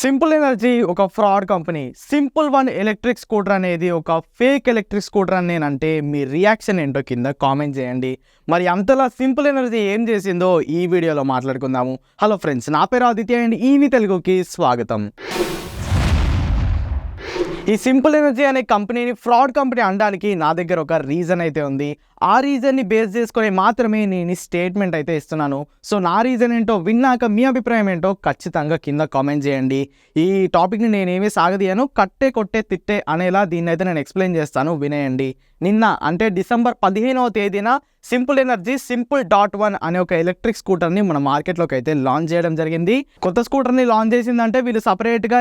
Simple energy ఒక fraud company. Simple one electric scooter అనేది ఒక ఫేక్ ఎలక్ట్రిక్ స్కూటర్ అని నేనంటే మీ రియాక్షన్ ఏంటో కింద కామెంట్ చేయండి. మరి అంతలా సింపుల్ ఎనర్జీ ఏం చేసిందో ఈ వీడియోలో మాట్లాడుకుందాము. హలో ఫ్రెండ్స్, నా పేరు ఆదిత్య అండ్ ఈవి తెలుగుకి స్వాగతం. ఈ సింపుల్ ఎనర్జీ అనే కంపెనీని ఫ్రాడ్ కంపెనీ అనడానికి నా దగ్గర ఒక రీజన్ అయితే ఉంది. ఆ రీజన్ని బేస్ చేసుకొని మాత్రమే నేను ఈ స్టేట్మెంట్ అయితే ఇస్తున్నాను. సో నా రీజన్ ఏంటో విన్నాక మీ అభిప్రాయం ఏంటో ఖచ్చితంగా కింద కామెంట్ చేయండి. ఈ టాపిక్ని నేనేమీ సాగదీయను, కట్టే కొట్టే తిట్టే అనేలా దీన్ని అయితే నేను ఎక్స్ప్లెయిన్ చేస్తాను, వినేయండి. నిన్న అంటే డిసెంబర్ 15వ తేదీన సింపుల్ ఎనర్జీ Simple.1 అనే ఒక ఎలక్ట్రిక్ స్కూటర్ని మన మార్కెట్లోకి అయితే లాంచ్ చేయడం జరిగింది. కొత్త స్కూటర్ని లాంచ్ చేసిందంటే వీళ్ళు సపరేట్గా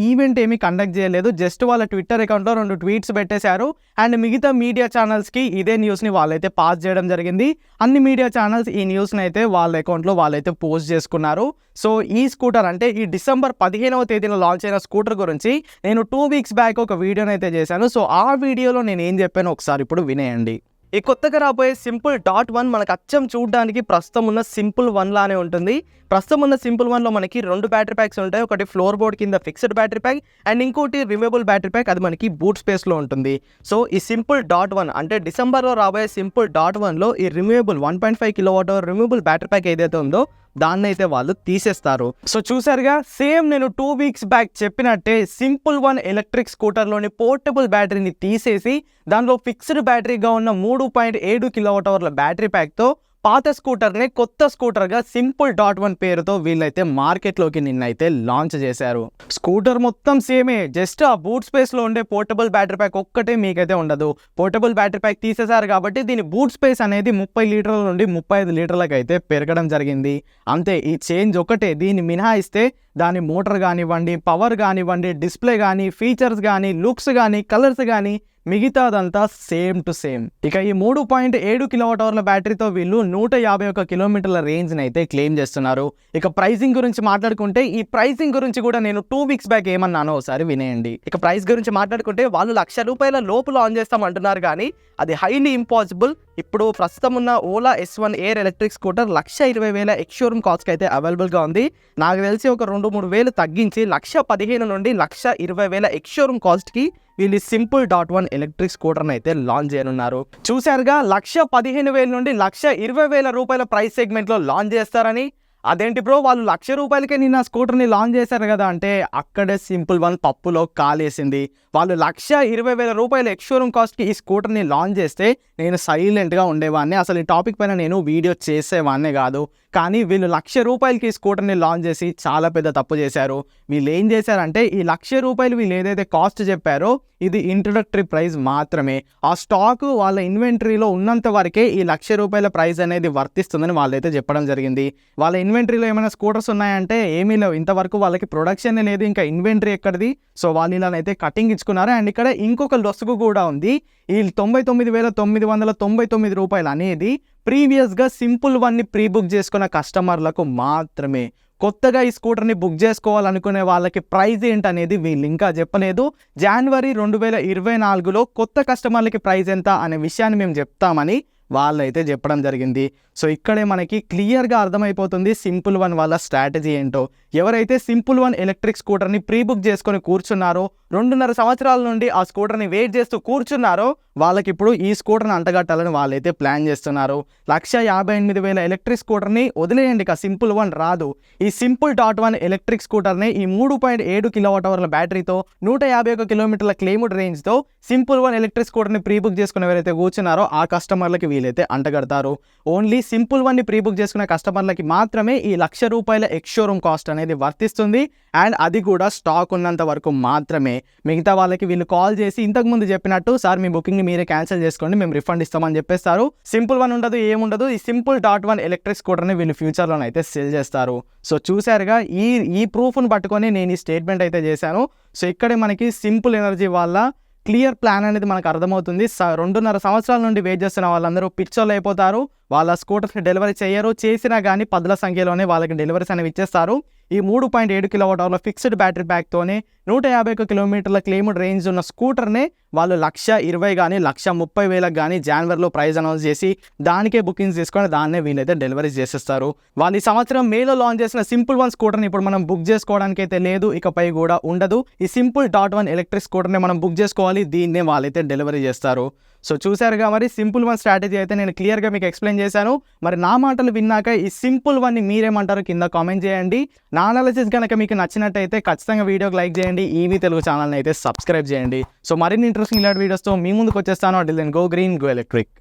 ఈవెంట్ ఏమీ కండక్ట్ చేయలేదు. జస్ట్ వాళ్ళ ట్విట్టర్ అకౌంట్లో 2 ట్వీట్స్ పెట్టేశారు అండ్ మిగతా మీడియా ఛానల్స్కి ఇదే న్యూస్ని వాళ్ళైతే పాస్ చేయడం జరిగింది. అన్ని మీడియా ఛానల్స్ ఈ న్యూస్ని అయితే వాళ్ళ అకౌంట్లో వాళ్ళైతే పోస్ట్ చేసుకున్నారు. సో ఈ స్కూటర్ అంటే ఈ డిసెంబర్ 15వ తేదీన లాంచ్ అయిన స్కూటర్ గురించి నేను 2 వీక్స్ బ్యాక్ ఒక వీడియోని అయితే చేశాను. సో ఆ వీడియోలో నేను ఏం చెప్పానో ఒకసారి ఇప్పుడు వినేయండి. ఈ కొత్తగా రాబోయే Simple.1 మనకు అచ్చం చూడడానికి ప్రస్తుతం ఉన్న Simple 1 లానే ఉంటుంది. ప్రస్తుతం ఉన్న Simple 1లో మనకి 2 బ్యాటరీ ప్యాక్స్ ఉంటాయి. ఒకటి ఫ్లోర్ బోర్డ్ కింద ఫిక్స్డ్ బ్యాటరీ ప్యాక్ అండ్ ఇంకోటి రిమూవబుల్ బ్యాటరీ ప్యాక్, అది మనకి బూట్ స్పేస్లో ఉంటుంది. సో ఈ Simple.1 అంటే డిసెంబర్లో రాబోయే Simple.1లో ఈ removable 1.5 kWh removable battery pack ఏదైతే ఉందో దాన్ని అయితే వాళ్ళు తీసేస్తారు. సో చూసారుగా, సేమ్ నేను 2 వీక్స్ బ్యాక్ చెప్పినట్టే Simple 1 ఎలక్ట్రిక్ స్కూటర్లోని పోర్టబుల్ బ్యాటరీని తీసేసి దానిలో ఫిక్స్డ్ బ్యాటరీగా ఉన్న 3.7 kWh బ్యాటరీ ప్యాక్తో పాత స్కూటర్ని కొత్త స్కూటర్గా Simple.1 పేరుతో వీళ్ళైతే మార్కెట్లోకి నిన్నైతే లాంచ్ చేశారు. స్కూటర్ మొత్తం సేమే, జస్ట్ ఆ బూట్ స్పేస్లో ఉండే పోర్టబుల్ బ్యాటరీ ప్యాక్ ఒక్కటే మీకైతే ఉండదు. పోర్టబుల్ బ్యాటరీ ప్యాక్ తీసేశారు కాబట్టి దీని బూట్ స్పేస్ అనేది 30 లీటర్ల నుండి 35 లీటర్లకు అయితే పెరగడం జరిగింది. అంతే, ఈ చేంజ్ ఒకటే. దీన్ని మినహాయిస్తే దాని మోటార్ కానివ్వండి, పవర్ కానివ్వండి, డిస్ప్లే కానీ, ఫీచర్స్ కానీ, లుక్స్ కానీ, కలర్స్ కానీ మిగతాదంతా సేమ్ టు సేమ్. ఇక ఈ 3.7 kWh బ్యాటరీతో వీళ్ళు 151 కిలోమీటర్ల రేంజ్ని అయితే క్లెయిమ్ చేస్తున్నారు. ఇక ప్రైసింగ్ గురించి మాట్లాడుకుంటే ఈ ప్రైసింగ్ గురించి కూడా నేను 2 వీక్స్ బ్యాక్ ఏమన్నానో ఒకసారి వినేయండి. ఇక ప్రైస్ గురించి మాట్లాడుకుంటే వాళ్ళు ₹1,00,000 లోపు లాంచ్ చేస్తామంటున్నారు కానీ అది హైలీ ఇంపాసిబుల్. ఇప్పుడు ప్రస్తుతం ఉన్న Ola S1 air electric scooter 1,20,000 ex showroom కాస్ట్కి అయితే అవైలబుల్గా ఉంది. నాకు తెలిసి ఒక 2-3 వేలు తగ్గించి 1,15,000 నుండి 1,20,000 ఎక్స్షోరూమ్ కాస్ట్కి వీళ్ళు Simple.1 ఎలక్ట్రిక్ స్కూటర్ని అయితే లాంచ్ చేయనున్నారు. చూశారుగా, 1,15,000 నుండి 1,20,000 రూపాయల ప్రైస్ సెగ్మెంట్లో లాంచ్ చేస్తారని. అదేంటి బ్రో, వాళ్ళు ₹1,00,000కే నిన్న స్కూటర్ని లాంచ్ చేశారు కదా అంటే అక్కడే Simple 1 పప్పులో కాలేసింది. వాళ్ళు 1,20,000 రూపాయల ఎక్స్షోరూమ్ కాస్ట్కి ఈ స్కూటర్ని లాంచ్ చేస్తే నేను సైలెంట్గా ఉండేవాడిని, అసలు ఈ టాపిక్ పైన నేను వీడియో చేసేవాడినే కాదు. కానీ వీళ్ళు ₹1,00,000కి ఈ స్కూటర్ని లాంచ్ చేసి చాలా పెద్ద తప్పు చేశారు. వీళ్ళు ఏం చేశారంటే ఈ ₹1,00,000 వీళ్ళు ఏదైతే కాస్ట్ చెప్పారో ఇది ఇంట్రడక్టరీ ప్రైస్ మాత్రమే. ఆ స్టాక్ వాళ్ళ ఇన్వెంటరీలో ఉన్నంత వరకే ఈ ₹1,00,000 ప్రైస్ అనేది వర్తిస్తుందని వాళ్ళైతే చెప్పడం జరిగింది. వాళ్ళ ఇన్వెంటరీలో ఏమైనా స్కూటర్స్ ఉన్నాయంటే ఏమీ లేవు. ఇంతవరకు వాళ్ళకి ప్రొడక్షన్ లేదు, ఇంకా ఇన్వెంటరీ ఎక్కడిది. సో వాళ్ళు ఇలానైతే కటింగ్ ఇచ్చుకున్నారు. అండ్ ఇక్కడ ఇంకొక లొసుగు కూడా ఉంది. ఈ ₹99,999 అనేది ప్రీవియస్గా Simple 1ని ప్రీ బుక్ చేసుకున్న కస్టమర్లకు మాత్రమే. కొత్తగా ఈ స్కూటర్ని బుక్ చేసుకోవాలనుకునే వాళ్ళకి ప్రైస్ ఏంటనేది వీళ్ళు ఇంకా చెప్పలేదు. జనవరి 2024లో కొత్త కస్టమర్లకి ప్రైస్ ఎంత అనే విషయాన్ని మేము చెప్తామని వాళ్ళైతే చెప్పడం జరిగింది. సో ఇక్కడే మనకి క్లియర్గా అర్థమైపోతుంది Simple 1 వాళ్ళ స్ట్రాటజీ ఏంటో. ఎవరైతే Simple 1 ఎలక్ట్రిక్ స్కూటర్ని ప్రీ బుక్ చేసుకొని కూర్చున్నారో, 2.5 సంవత్సరాల నుండి ఆ స్కూటర్ని వెయిట్ చేస్తూ కూర్చున్నారో వాళ్ళకి ఇప్పుడు ఈ స్కూటర్ని అంటగట్టాలని వాళ్ళైతే ప్లాన్ చేస్తున్నారు. 1,58,000 ఎలక్ట్రిక్ స్కూటర్ని వదిలేయండి, ఇక Simple 1 రాదు. ఈ Simple.1 ఎలక్ట్రిక్ స్కూటర్ని ఈ 3.7 kWh బ్యాటరీతో 151 కిలోమీటర్ల క్లెయిమ్డ్ రేంజ్తో Simple 1 ఎలక్ట్రిక్ స్కూటర్ని ప్రీ బుక్ చేసుకుని ఎవరైతే కూర్చున్నారో ఆ కస్టమర్లకి వీలైతే అంటగడతారు. ఓన్లీ Simple 1ని ప్రీ బుక్ చేసుకునే కస్టమర్లకి మాత్రమే ఈ ₹1,00,000 ఎక్స్షోరూమ్ కాస్ట్ అనేది వర్తిస్తుంది. అండ్ అది కూడా స్టాక్ ఉన్నంత వరకు మాత్రమే. మిగతా వాళ్ళకి వీళ్ళు కాల్ చేసి ఇంతకుముందు చెప్పినట్టు, సార్ మీ బుకింగ్ని మీరే క్యాన్సిల్ చేసుకోండి, మేము రిఫండ్ ఇస్తామని చెప్పేస్తారు. Simple 1 ఉండదు, ఏముండదు. ఈ Simple.1 ఎలక్ట్రిక్ స్కూటర్ని వీళ్ళు ఫ్యూచర్లోనైతే సెల్ చేస్తారు. సో చూసారుగా, ఈ ప్రూఫ్ను పట్టుకొని నేను ఈ స్టేట్మెంట్ అయితే చేశాను. సో ఇక్కడే మనకి సింపుల్ ఎనర్జీ వాళ్ళ క్లియర్ ప్లాన్ అనేది మనకు అర్థమవుతుంది. 2.5 సంవత్సరాల నుండి వెయిట్ చేస్తున్న వాళ్ళందరూ పిచ్చోళ్ళు అయిపోతారు. వాళ్ళ స్కూటర్స్ని డెలివరీ చేయరు, చేసినా కానీ 10ల సంఖ్యలోనే వాళ్ళకి డెలివరీస్ అనేవి ఇచ్చేస్తారు. ఈ 3.7 kWh ఫిక్స్డ్ బ్యాటరీ ప్యాక్తోనే 151 కిలోమీటర్ల క్లెయిమ్డ్ రేంజ్ ఉన్న స్కూటర్నే వాళ్ళు 1,20,000 కానీ 1,30,000 కానీ జనవరిలో ప్రైస్ అనౌన్స్ చేసి దానికే బుకింగ్స్ తీసుకొని దాన్నే వీళ్ళైతే డెలివరీ చేసేస్తారు. వాళ్ళు ఈ సంవత్సరం మేలో లాంచ్ చేసిన సింపుల్ వన్ స్కూటర్ని ఇప్పుడు మనం బుక్ చేసుకోవడానికి అయితే లేదు, ఇకపై కూడా ఉండదు. ఈ సింపుల్ డాట్ వన్ ఎలక్ట్రిక్ స్కూటర్ని మనం బుక్ చేసుకోవాలి, దీన్నే వాళ్ళైతే డెలివరీ చేస్తారు. సో చూసారుగా, మరి సింపుల్ వన్ స్ట్రాటజీ అయితే నేను క్లియర్గా మీకు ఎక్స్ప్లెయిన్ చేశాను. మరి నా మాటలు విన్నాక ఈ సింపుల్ వన్ని మీరేమంటారు కింద కామెంట్ చేయండి. నా అనాలిసిస్ కనుక మీకు నచ్చినట్టయితే ఖచ్చితంగా వీడియోకి లైక్ చేయండి, ఈవీ తెలుగు ఛానల్ని అయితే సబ్స్క్రైబ్ చేయండి. సో మరిన్ని ఇంట్రెస్టింగ్ ఇలాంటి వీడియోస్తో మీ ముందుకు వచ్చేస్తాను. Until then go green go electric.